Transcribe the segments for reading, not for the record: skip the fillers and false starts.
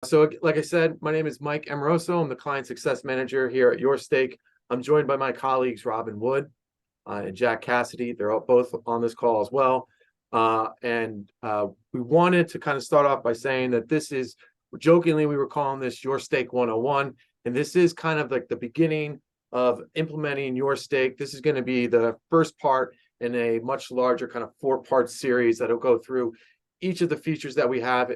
So like I said, my name is Mike Amoroso. I'm the client success manager here at YourStake. I'm joined by my colleagues, Robin Wood and Jack Cassidy. They're all both on this call as well. And we wanted to kind of start off by saying that this is, jokingly, we were calling this YourStake 101. And this is kind of like the beginning of implementing YourStake. This is going to be the first part in a much larger kind of 4-part series that'll go through each of the features that we have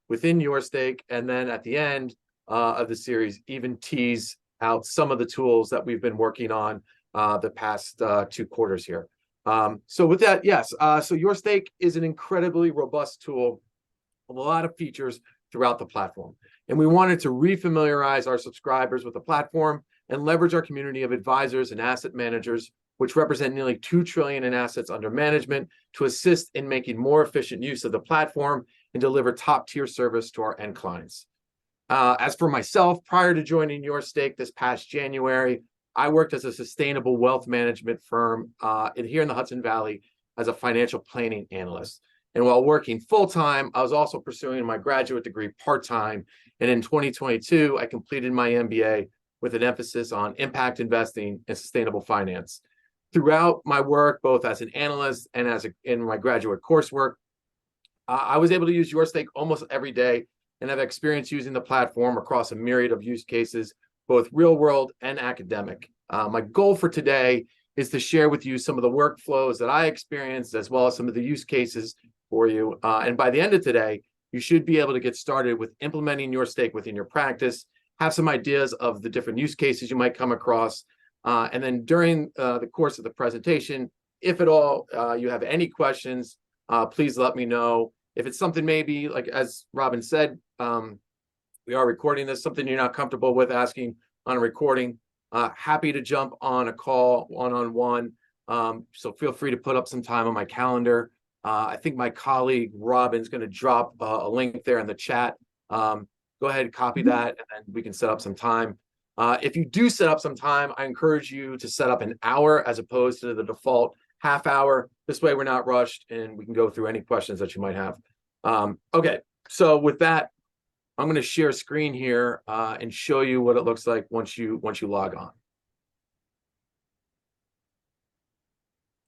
within YourStake, and then at the end of the series, even tease out some of the tools that we've been working on the past 2 quarters here. So with that, yes, so YourStake is an incredibly robust tool with a lot of features throughout the platform. And we wanted to refamiliarize our subscribers with the platform and leverage our community of advisors and asset managers, which represent nearly $2 trillion in assets under management, to assist in making more efficient use of the platform and deliver top-tier service to our end clients. As for myself, prior to joining YourStake this past January, I worked as a sustainable wealth management firm here in the Hudson Valley as a financial planning analyst. And while working full-time, I was also pursuing my graduate degree part-time. And in 2022, I completed my MBA with an emphasis on impact investing and sustainable finance. Throughout my work, both as an analyst and in my graduate coursework, I was able to use YourStake almost every day and have experience using the platform across a myriad of use cases, both real world and academic. My goal for today is to share with you some of the workflows that I experienced, as well as some of the use cases for you. And by the end of today, you should be able to get started with implementing YourStake within your practice, have some ideas of the different use cases you might come across. And then during the course of the presentation, if at all you have any questions, please let me know. If it's something maybe, like as Robin said, we are recording this, something you're not comfortable with asking on a recording, happy to jump on a call one-on-one. So feel free to put up some time on my calendar. I think my colleague Robin's going to drop a link there in the chat. Go ahead and copy that, and then we can set up some time. If you do set up some time, I encourage you to set up an hour as opposed to the default half hour. This way we're not rushed and we can go through any questions that you might have. Okay, so with that, I'm going to share screen here and show you what it looks like once you log on.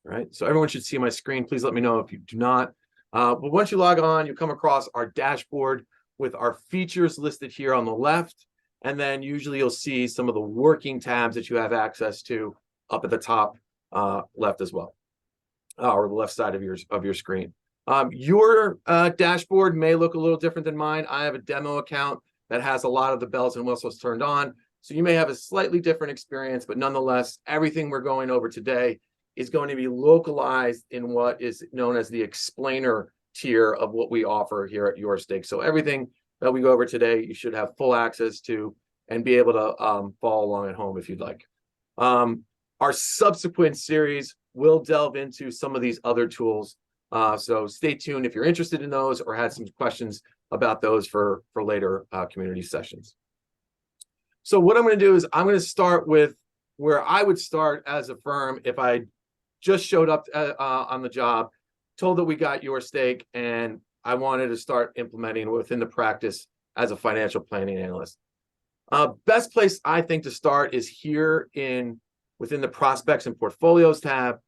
All right, so everyone should see my screen. Please let me know if you do not. But once you log on, you'll come across our dashboard with our features listed here on the left. And then usually you'll see some of the working tabs that you have access to up at the top left as well, or the left side of your screen. Your dashboard may look a little different than mine. I have a demo account that has a lot of the bells and whistles turned on. So you may have a slightly different experience, but nonetheless, everything we're going over today is going to be localized in what is known as the explainer tier of what we offer here at YourStake. So everything that we go over today, you should have full access to and be able to follow along at home if you'd like. Our subsequent series will delve into some of these other tools. So stay tuned if you're interested in those or had some questions about those for later community sessions. So what I'm going to do is I'm going to start with where I would start as a firm if I just showed up on the job, told that we got YourStake, and I wanted to start implementing within the practice as a financial planning analyst. Best place I think to start is here within the prospects and portfolios tab,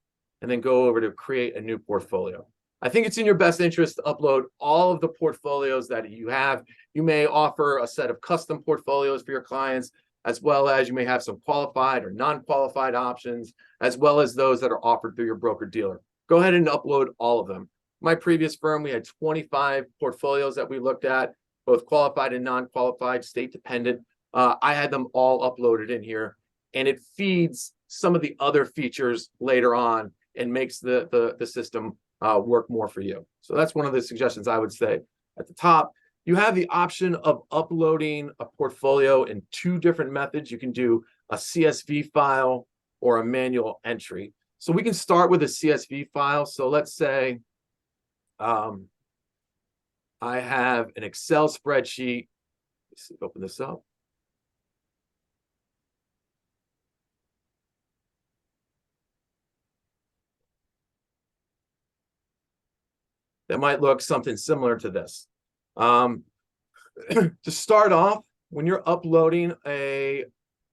and then go over to create a new portfolio. I think it's in your best interest to upload all of the portfolios that you have. You may offer a set of custom portfolios for your clients, as well as you may have some qualified or non-qualified options, as well as those that are offered through your broker-dealer. Go ahead and upload all of them. My previous firm, we had 25 portfolios that we looked at, both qualified and non-qualified, state dependent. I had them all uploaded in here, and it feeds some of the other features later on and makes the system work more for you. So that's one of the suggestions I would say. At the top, you have the option of uploading a portfolio in 2 different methods. You can do a CSV file or a manual entry. So we can start with a CSV file. So let's say I have an Excel spreadsheet. Let's open this up. That might look something similar to this. To start off, when you're uploading a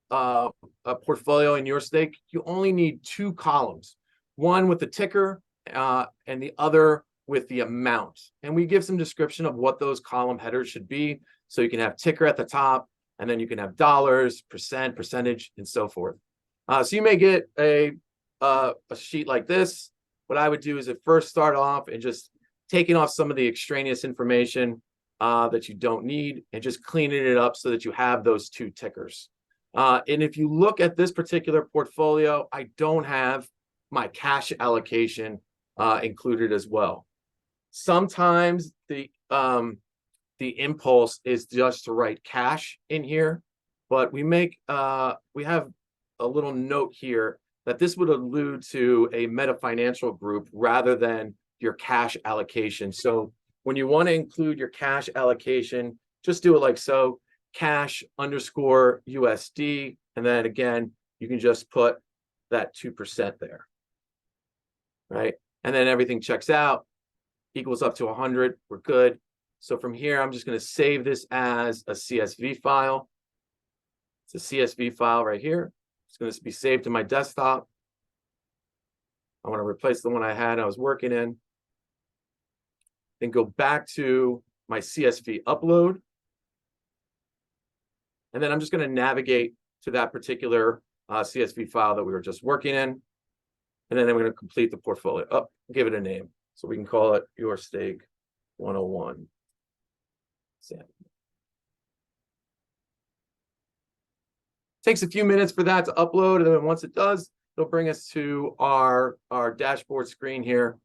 portfolio in YourStake, you only need two columns, one with the ticker and the other with the amount. And we give some description of what those column headers should be. So you can have ticker at the top, and then you can have dollars, percent, percentage, and so forth. So you may get a sheet like this. What I would do is at first start off and just taking off some of the extraneous information that you don't need and just cleaning it up so that you have those two tickers. And if you look at this particular portfolio, I don't have my cash allocation included as well. Sometimes the impulse is just to write cash in here, but we have a little note here that this would allude to a meta financial group rather than your cash allocation. So when you want to include your cash allocation, just do it like so. Cash _ USD, and then again you can just put that 2% there, right? And then everything checks out, equals up to 100. We're good. So from here I'm just going to save this as a CSV file. It's a CSV file right here. It's going to be saved to my desktop. I want to replace the one I was working in. Then go back to my CSV upload. And then I'm just going to navigate to that particular CSV file that we were just working in. And then I'm going to complete the portfolio. Give it a name. So we can call it YourStake 101. Takes a few minutes for that to upload. And then once it does, it'll bring us to our dashboard screen here.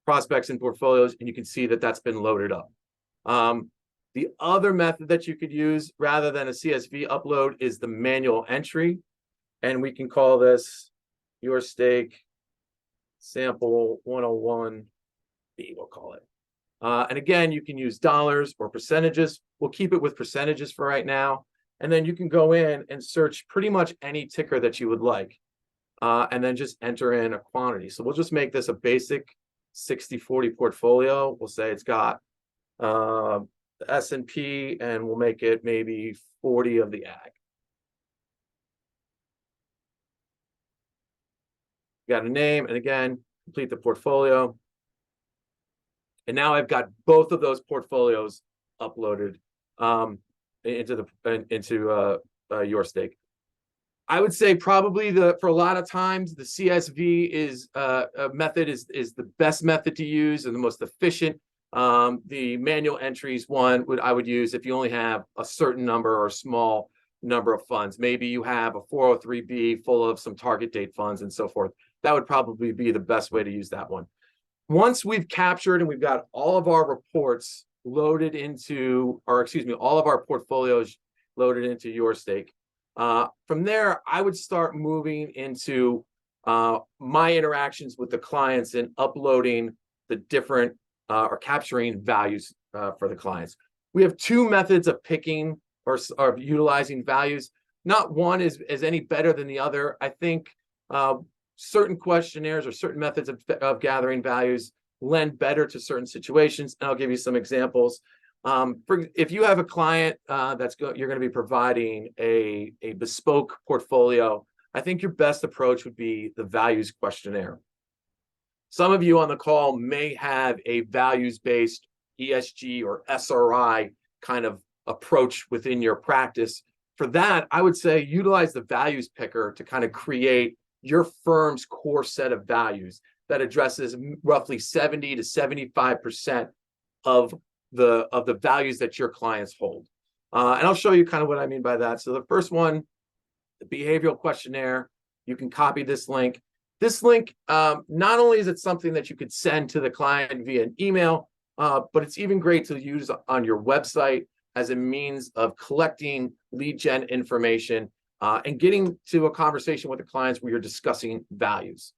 Prospects and portfolios. And you can see that that's been loaded up. The other method that you could use rather than a CSV upload is the manual entry. And we can call this YourStake sample 101B, we'll call it. And again, you can use dollars or percentages. We'll keep it with percentages for right now. And then you can go in and search pretty much any ticker that you would like. And then just enter in a quantity. So we'll just make this a basic 60-40 portfolio. We'll say it's got the S&P, and we'll make it maybe 40 of the ag. Got a name, and again, complete the portfolio. And now I've got both of those portfolios uploaded into YourStake. I would say probably for a lot of times the CSV is method is the best method to use and the most efficient. The manual entries one I would use if you only have a certain number or a small number of funds. Maybe you have a 403B full of some target date funds and so forth. That would probably be the best way to use that one. Once we've captured and we've got all of our reports loaded into, or excuse me, all of our portfolios loaded into YourStake, from there, I would start moving into my interactions with the clients and uploading the different or capturing values for the clients. We have two methods of picking or utilizing values. Not one is any better than the other. I think certain questionnaires or certain methods of gathering values lend better to certain situations. And I'll give you some examples. If you have a client you're going to be providing a bespoke portfolio, I think your best approach would be the values questionnaire. Some of you on the call may have a values-based ESG or SRI kind of approach within your practice. For that, I would say utilize the values picker to kind of create your firm's core set of values that addresses roughly 70 to 75% of the values that your clients hold. And I'll show you kind of what I mean by that. So the first one, the behavioral questionnaire, you can copy this link. This link, not only is it something that you could send to the client via an email, but it's even great to use on your website as a means of collecting lead gen information and getting to a conversation with the clients where you're discussing values.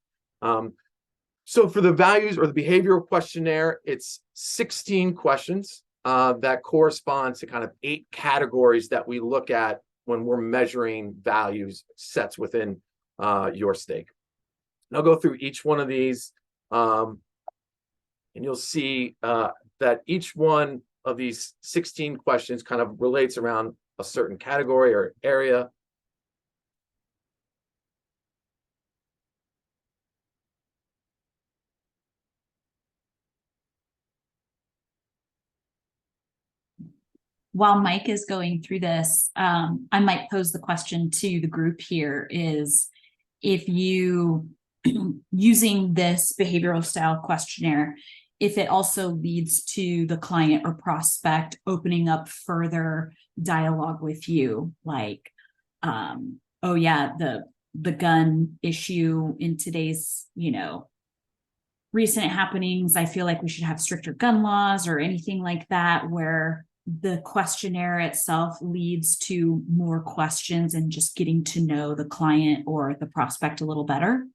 So for the values or the behavioral questionnaire, it's 16 questions that correspond to kind of 8 categories that we look at when we're measuring values sets within YourStake. And I'll go through each one of these, and you'll see that each one of these 16 questions kind of relates around a certain category or area. While Mike is going through this, I might pose the question to the group here is, if you, using this behavioral style questionnaire, if it also leads to the client or prospect opening up further dialogue with you, like, oh yeah, the gun issue in today's, recent happenings, I feel like we should have stricter gun laws or anything like that, where the questionnaire itself leads to more questions and just getting to know the client or the prospect a little better.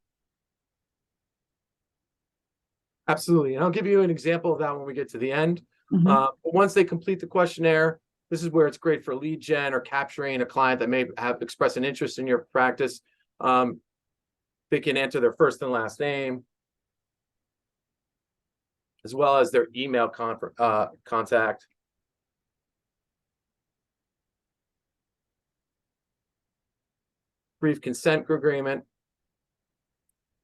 Absolutely. And I'll give you an example of that when we get to the end. Mm-hmm. But once they complete the questionnaire, this is where it's great for lead gen or capturing a client that may have expressed an interest in your practice. They can enter their first and last name, as well as their email contact. Brief consent agreement,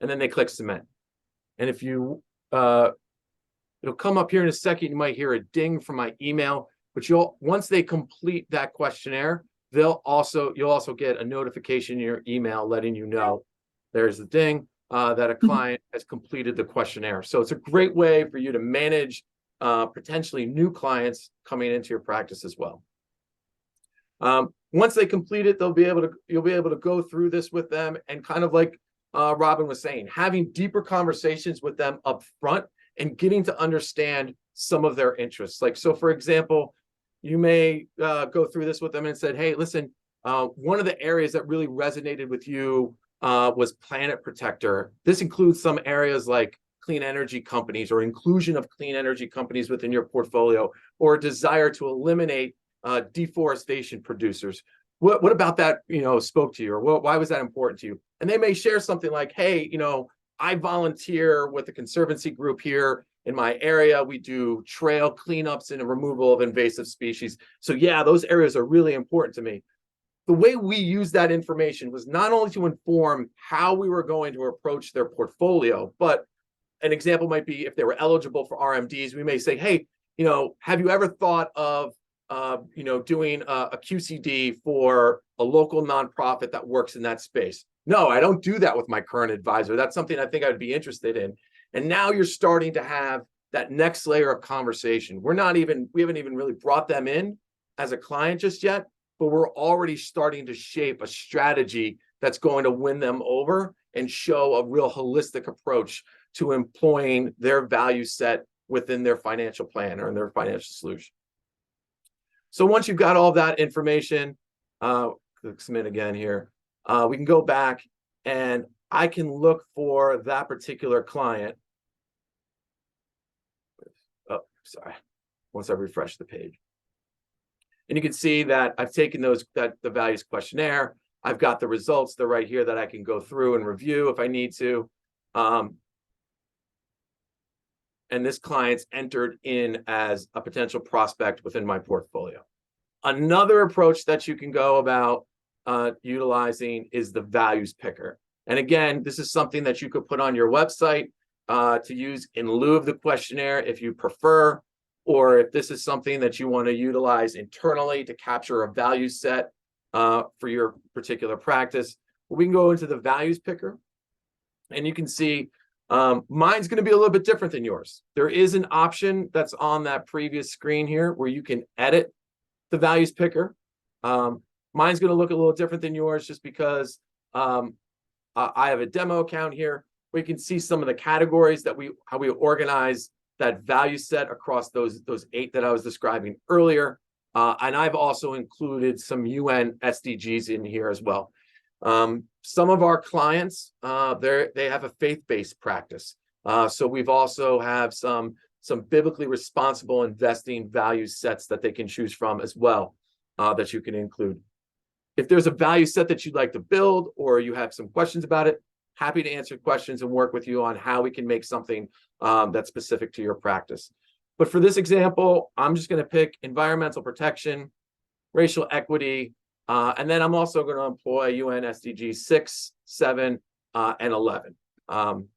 and then they click submit. And if you, it'll come up here in a second, you might hear a ding from my email, but once they complete that questionnaire, you'll also get a notification in your email letting you know there's the ding that a client has completed the questionnaire. So it's a great way for you to manage potentially new clients coming into your practice as well. Once they complete it, you'll be able to go through this with them, and kind of like Robin was saying, having deeper conversations with them up front and getting to understand some of their interests. Like, so for example, you may go through this with them and said, hey, listen, one of the areas that really resonated with you was Planet Protector. This includes some areas like clean energy companies, or inclusion of clean energy companies within your portfolio, or a desire to eliminate deforestation producers. What about that, spoke to you, or why was that important to you? And they may share something like, hey, I volunteer with the Conservancy group here in my area. We do trail cleanups and removal of invasive species. So yeah, those areas are really important to me. The way we used that information was not only to inform how we were going to approach their portfolio, but an example might be if they were eligible for RMDs, we may say, hey, have you ever thought of doing a QCD for a local nonprofit that works in that space? No, I don't do that with my current advisor. That's something I think I'd be interested in. And now you're starting to have that next layer of conversation. We haven't even really brought them in as a client just yet, but we're already starting to shape a strategy that's going to win them over and show a real holistic approach to employing their value set within their financial plan or in their financial solution. So once you've got all that information, click submit again here, we can go back and I can look for that particular client. Oh, sorry. Once I refresh the page. And you can see that I've taken the values questionnaire. I've got the results. They're right here that I can go through and review if I need to. And this client's entered in as a potential prospect within my portfolio. Another approach that you can go about utilizing is the values picker. And again, this is something that you could put on your website to use in lieu of the questionnaire if you prefer, or if this is something that you want to utilize internally to capture a value set for your particular practice. We can go into the values picker, and you can see mine's going to be a little bit different than yours. There is an option that's on that previous screen here where you can edit the values picker. Mine's going to look a little different than yours just because I have a demo account here. We can see some of the categories that how we organize that value set across those 8 that I was describing earlier. And I've also included some UN SDGs in here as well. Some of our clients, they have a faith-based practice. So we've also have some biblically responsible investing value sets that they can choose from as well, that you can include. If there's a value set that you'd like to build, or you have some questions about it, happy to answer questions and work with you on how we can make something that's specific to your practice. But for this example, I'm just going to pick environmental protection, racial equity, and then I'm also going to employ UN SDG 6, 7, and 11. And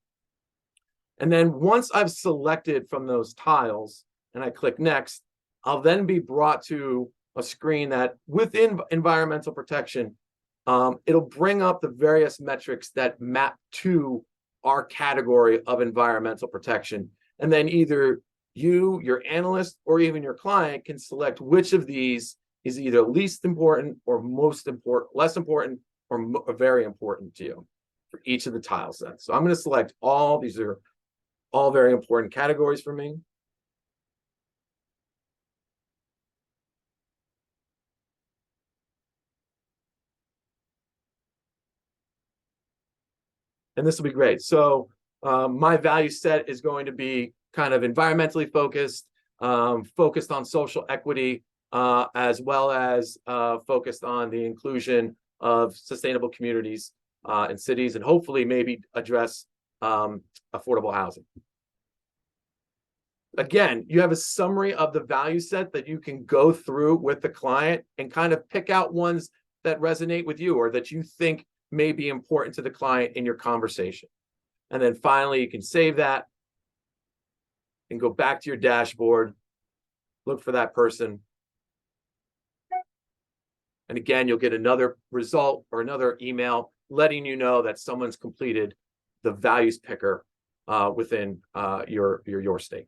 then once I've selected from those tiles and I click next, I'll then be brought to a screen that within environmental protection, it'll bring up the various metrics that map to our category of environmental protection. And then either you, your analyst, or even your client can select which of these is either least important or most important, less important, or very important to you for each of the tile sets. So I'm going to select all. These are all very important categories for me. And this will be great. So my value set is going to be kind of environmentally focused, focused on social equity, as well as focused on the inclusion of sustainable communities and cities, and hopefully maybe address affordable housing. Again, you have a summary of the value set that you can go through with the client and kind of pick out ones that resonate with you or that you think may be important to the client in your conversation. And then finally, you can save that and go back to your dashboard, look for that person. And again, you'll get another result or another email letting you know that someone's completed the values picker within your YourStake.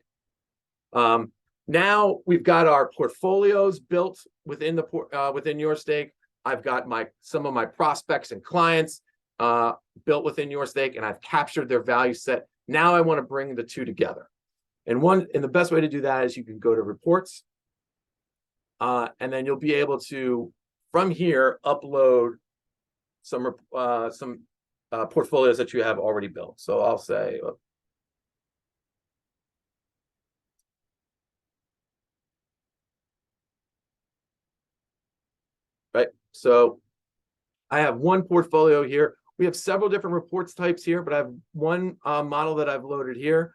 Now we've got our portfolios built within YourStake. I've got some of my prospects and clients built within YourStake, and I've captured their value set. Now I want to bring the two together. And the best way to do that is you can go to reports, and then you'll be able to, from here, upload some portfolios that you have already built. So I'll say, right. So I have one portfolio here. We have several different reports types here, but I have one model that I've loaded here.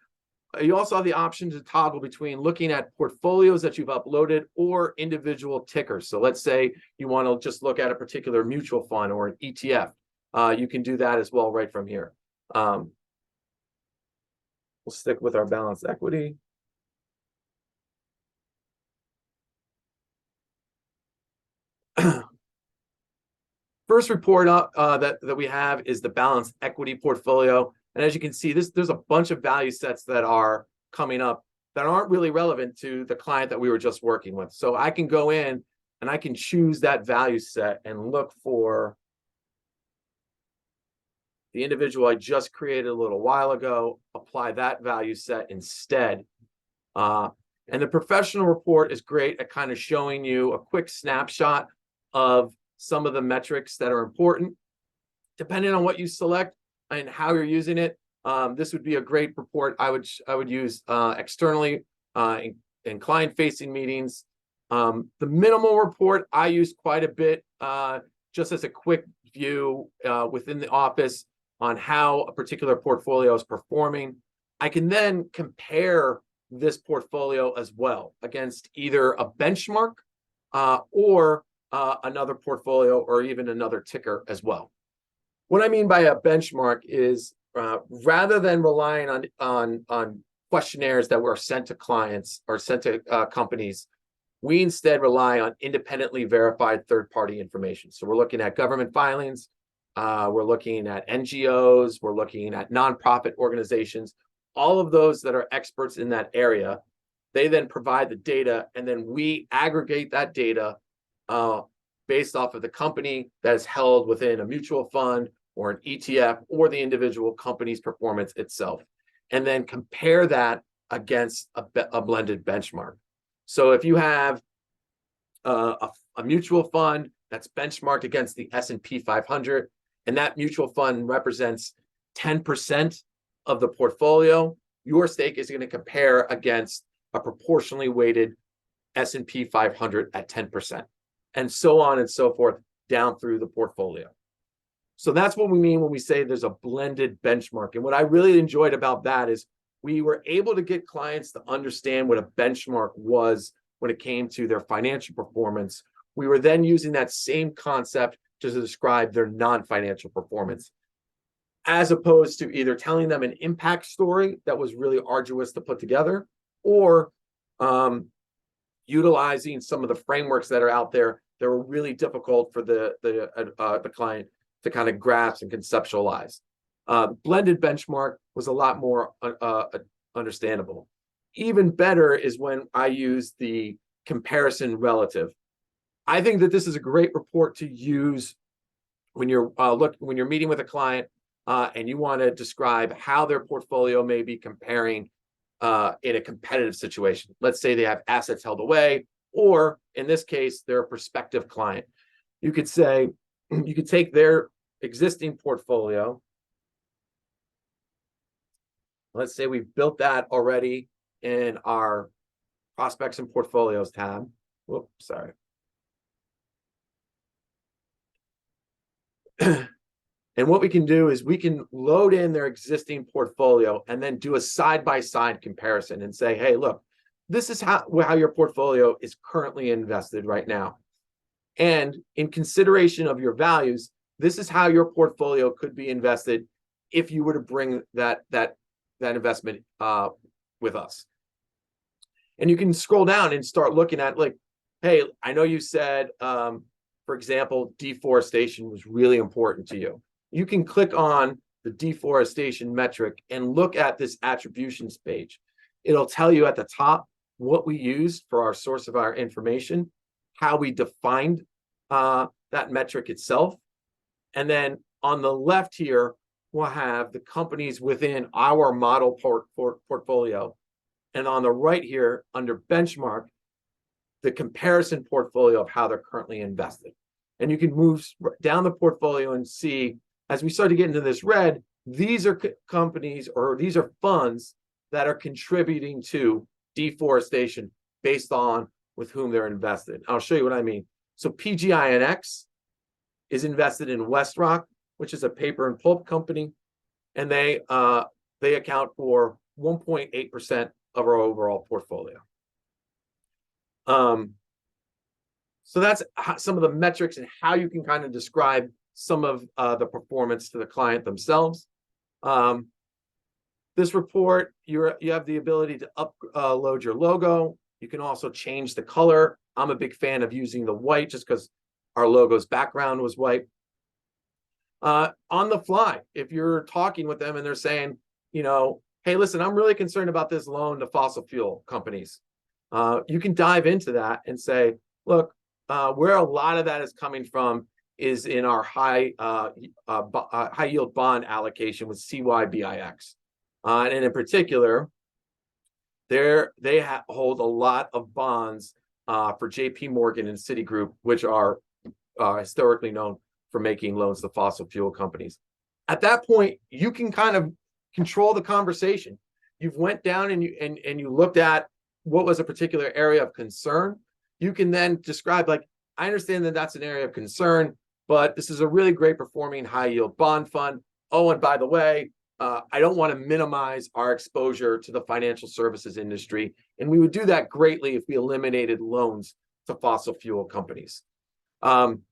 You also have the option to toggle between looking at portfolios that you've uploaded or individual tickers. So let's say you want to just look at a particular mutual fund or an ETF. You can do that as well right from here. We'll stick with our balanced equity. First report that we have is the balanced equity portfolio. And as you can see, there's a bunch of value sets that are coming up that aren't really relevant to the client that we were just working with. So I can go in and I can choose that value set and look for the individual I just created a little while ago, apply that value set instead. And the professional report is great at kind of showing you a quick snapshot of some of the metrics that are important. Depending on what you select and how you're using it, this would be a great report I would use externally in client-facing meetings. The minimal report I use quite a bit just as a quick view within the office on how a particular portfolio is performing. I can then compare this portfolio as well against either a benchmark or another portfolio or even another ticker as well. What I mean by a benchmark is rather than relying on questionnaires that were sent to clients or sent to companies, we instead rely on independently verified third-party information. So we're looking at government filings, we're looking at NGOs, we're looking at nonprofit organizations, all of those that are experts in that area. They then provide the data, and then we aggregate that data based off of the company that is held within a mutual fund or an ETF or the individual company's performance itself, and then compare that against a blended benchmark. So if you have a mutual fund that's benchmarked against the S&P 500, and that mutual fund represents 10% of the portfolio, YourStake is going to compare against a proportionally weighted S&P 500 at 10%, and so on and so forth down through the portfolio. So that's what we mean when we say there's a blended benchmark. And what I really enjoyed about that is we were able to get clients to understand what a benchmark was when it came to their financial performance. We were then using that same concept to describe their non-financial performance, as opposed to either telling them an impact story that was really arduous to put together, or utilizing some of the frameworks that are out there that were really difficult for the client to kind of grasp and conceptualize. Blended benchmark was a lot more understandable. Even better is when I use the comparison relative. I think that this is a great report to use when you're when you're meeting with a client and you want to describe how their portfolio may be comparing in a competitive situation. Let's say they have assets held away, or in this case, they're a prospective client. You could say, you could take their existing portfolio. Let's say we've built that already in our prospects and portfolios tab. Whoops, sorry. And what we can do is we can load in their existing portfolio and then do a side-by-side comparison and say, hey, look, this is how your portfolio is currently invested right now. And in consideration of your values, this is how your portfolio could be invested if you were to bring that investment with us. And you can scroll down and start looking at, like, hey, I know you said, for example, deforestation was really important to you. You can click on the deforestation metric and look at this attributions page. It'll tell you at the top what we used for our source of our information, how we defined that metric itself. And then on the left here, we'll have the companies within our model portfolio. And on the right here, under benchmark, the comparison portfolio of how they're currently invested. And you can move down the portfolio and see, as we start to get into this red, these are companies, or these are funds that are contributing to deforestation based on with whom they're invested. I'll show you what I mean. So PGINX is invested in WestRock, which is a paper and pulp company, and they account for 1.8% of our overall portfolio. So that's some of the metrics and how you can kind of describe some of the performance to the client themselves. This report, you have the ability to upload your logo. You can also change the color. I'm a big fan of using the white just because our logo's background was white. On the fly, if you're talking with them and they're saying, you know, hey, listen, I'm really concerned about this loan to fossil fuel companies. You can dive into that and say, look, where a lot of that is coming from is in our high yield bond allocation with CYBIX. And in particular, they hold a lot of bonds for JP Morgan and Citigroup, which are historically known for making loans to fossil fuel companies. At that point, you can kind of control the conversation. You've went down and you looked at what was a particular area of concern. You can then describe, like, I understand that that's an area of concern, but this is a really great performing high yield bond fund. Oh, and by the way, I don't want to minimize our exposure to the financial services industry. And we would do that greatly if we eliminated loans to fossil fuel companies. And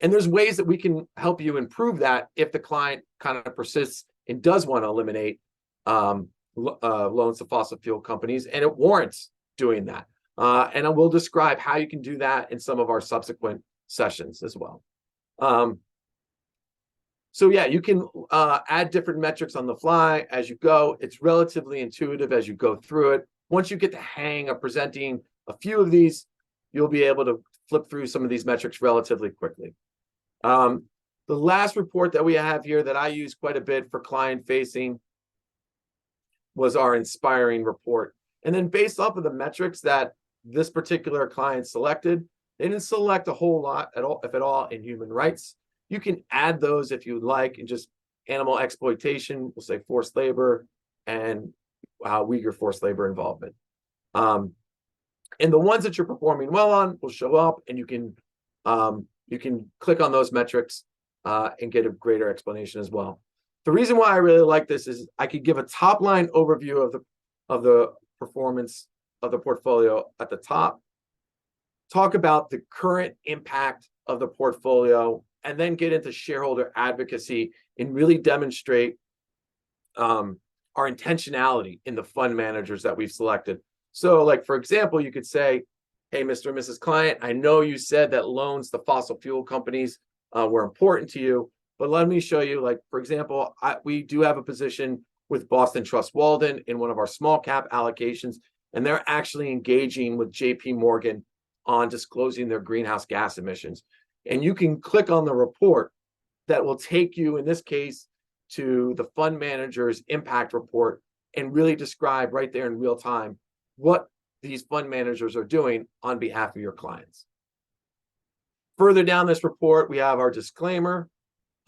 there's ways that we can help you improve that if the client kind of persists and does want to eliminate loans to fossil fuel companies, and it warrants doing that. And I will describe how you can do that in some of our subsequent sessions as well. So yeah, you can add different metrics on the fly as you go. It's relatively intuitive as you go through it. Once you get the hang of presenting a few of these, you'll be able to flip through some of these metrics relatively quickly. The last report that we have here that I use quite a bit for client facing was our inspiring report. And then based off of the metrics that this particular client selected, they didn't select a whole lot at all, if at all, in human rights. You can add those if you'd like, and just animal exploitation, we'll say forced labor, and Uyghur forced labor involvement. And the ones that you're performing well on will show up, and you can click on those metrics and get a greater explanation as well. The reason why I really like this is I could give a top line overview of the performance of the portfolio at the top, talk about the current impact of the portfolio, and then get into shareholder advocacy and really demonstrate our intentionality in the fund managers that we've selected. So, like, for example, you could say, hey, Mr. and Mrs. Client, I know you said that loans to fossil fuel companies were important to you, but let me show you, like, for example, we do have a position with Boston Trust Walden in one of our small cap allocations, and they're actually engaging with JP Morgan on disclosing their greenhouse gas emissions. And you can click on the report that will take you, in this case, to the fund manager's impact report and really describe right there in real time what these fund managers are doing on behalf of your clients. Further down this report, we have our disclaimer,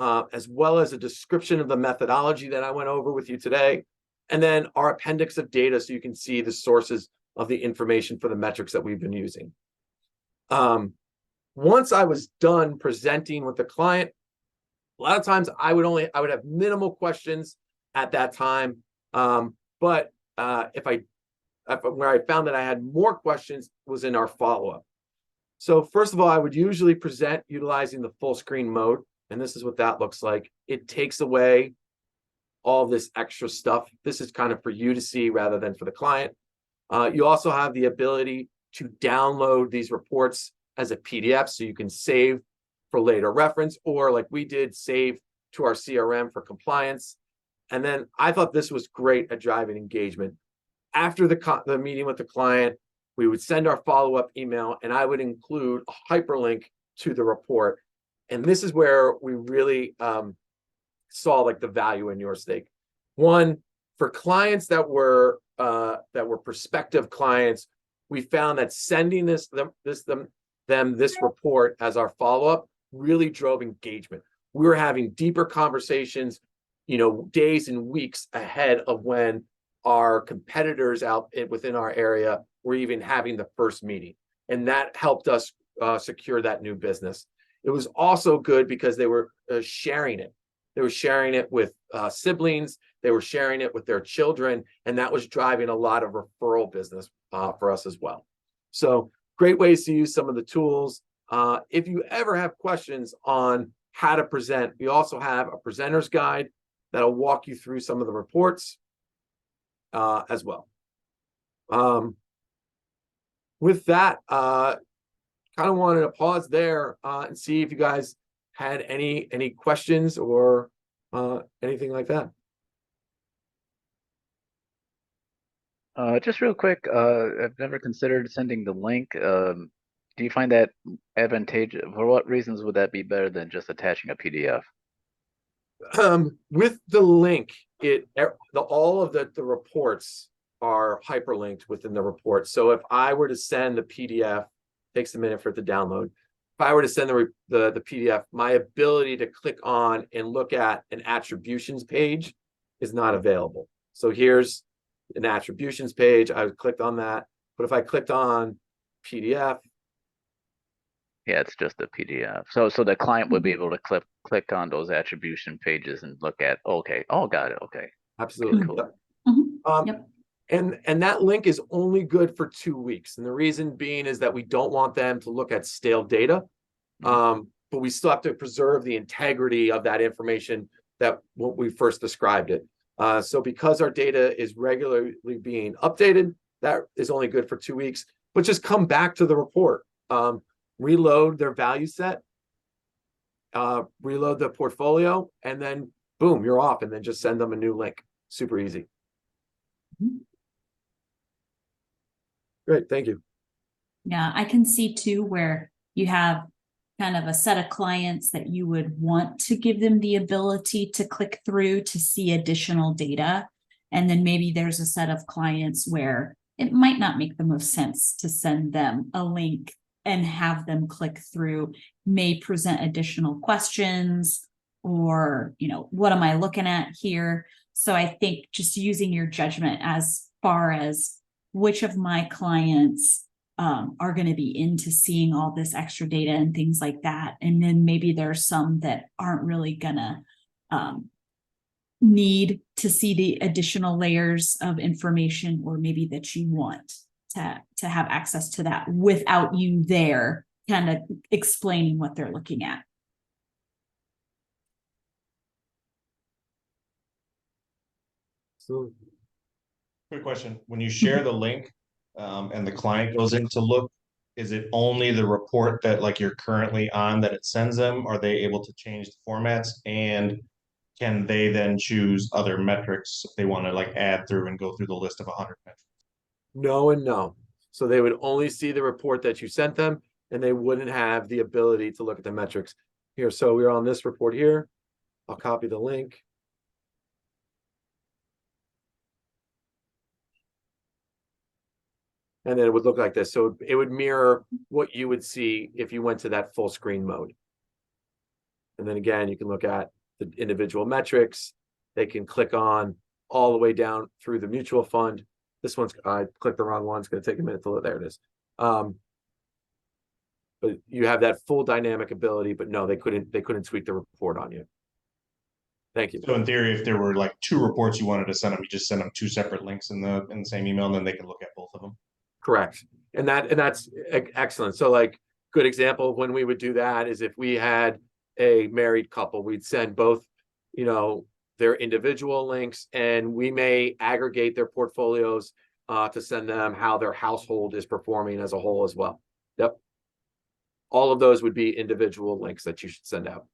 as well as a description of the methodology that I went over with you today, and then our appendix of data so you can see the sources of the information for the metrics that we've been using. Once I was done presenting with the client, a lot of times I would have minimal questions at that time. But where I found that I had more questions was in our follow-up. So first of all, I would usually present utilizing the full screen mode. And this is what that looks like. It takes away all this extra stuff. This is kind of for you to see rather than for the client. You also have the ability to download these reports as a PDF so you can save for later reference, or like we did, save to our CRM for compliance. And then I thought this was great at driving engagement. After the meeting with the client, we would send our follow-up email, and I would include a hyperlink to the report. And this is where we really saw like the value in YourStake. One, for clients that were prospective clients, we found that sending this report as our follow-up really drove engagement. We were having deeper conversations, days and weeks ahead of when our competitors out within our area were even having the first meeting. And that helped us secure that new business. It was also good because they were sharing it. They were sharing it with siblings. They were sharing it with their children. And that was driving a lot of referral business for us as well. So great ways to use some of the tools. If you ever have questions on how to present, we also have a presenter's guide that'll walk you through some of the reports as well. With that, kind of wanted to pause there and see if you guys had any questions or anything like that. Just real quick, I've never considered sending the link. Do you find that advantageous? For what reasons would that be better than just attaching a PDF? With the link, all of the reports are hyperlinked within the report. So if I were to send the PDF, takes a minute for it to download. If I were to send the PDF, my ability to click on and look at an attributions page is not available. So here's an attributions page. I clicked on that, but if I clicked on PDF, yeah, it's just a PDF. So the client would be able to click on those attribution pages and look at. Okay, oh, got it. Okay, absolutely. cool. Yep. And that link is only good for 2 weeks. And the reason being is that we don't want them to look at stale data, but we still have to preserve the integrity of that information that when we first described it. So because our data is regularly being updated, that is only good for 2 weeks, but just come back to the report, reload their value set, reload the portfolio, and then boom, you're off, and then just send them a new link. Super easy. Great, thank you. Yeah, I can see too where you have kind of a set of clients that you would want to give them the ability to click through to see additional data. And then maybe there's a set of clients where it might not make the most sense to send them a link and have them click through, may present additional questions or, what am I looking at here? So I think just using your judgment as far as which of my clients are going to be into seeing all this extra data and things like that. And then maybe there's some that aren't really going to need to see the additional layers of information, or maybe that you want to have access to that without you there kind of explaining what they're looking at. So Quick question, when you share the link, and the client goes in to look, is it only the report that like you're currently on that it sends them? Are they able to change the formats, and can they then choose other metrics if they want to like add through and go through the list of 100 metrics? no and no. So they would only see the report that you sent them, and they wouldn't have the ability to look at the metrics here. So we're on this report here. I'll copy the link. And then it would look like this. So it would mirror what you would see if you went to that full screen mode. And then again, you can look at the individual metrics. They can click on all the way down through the mutual fund. This one's, I clicked the wrong one. It's going to take a minute to load. There it is. But you have that full dynamic ability, but no, they couldn't tweak the report on you. Thank you. So in theory, if there were like 2 reports you wanted to send them, you just send them 2 separate links in the same email, and then they can look at both of them. Correct. And that's excellent. So like, good example of when we would do that is if we had a married couple, we'd send both, you know, their individual links, and we may aggregate their portfolios to send them how their household is performing as a whole as well. Yep. All of those would be individual links that you should send out.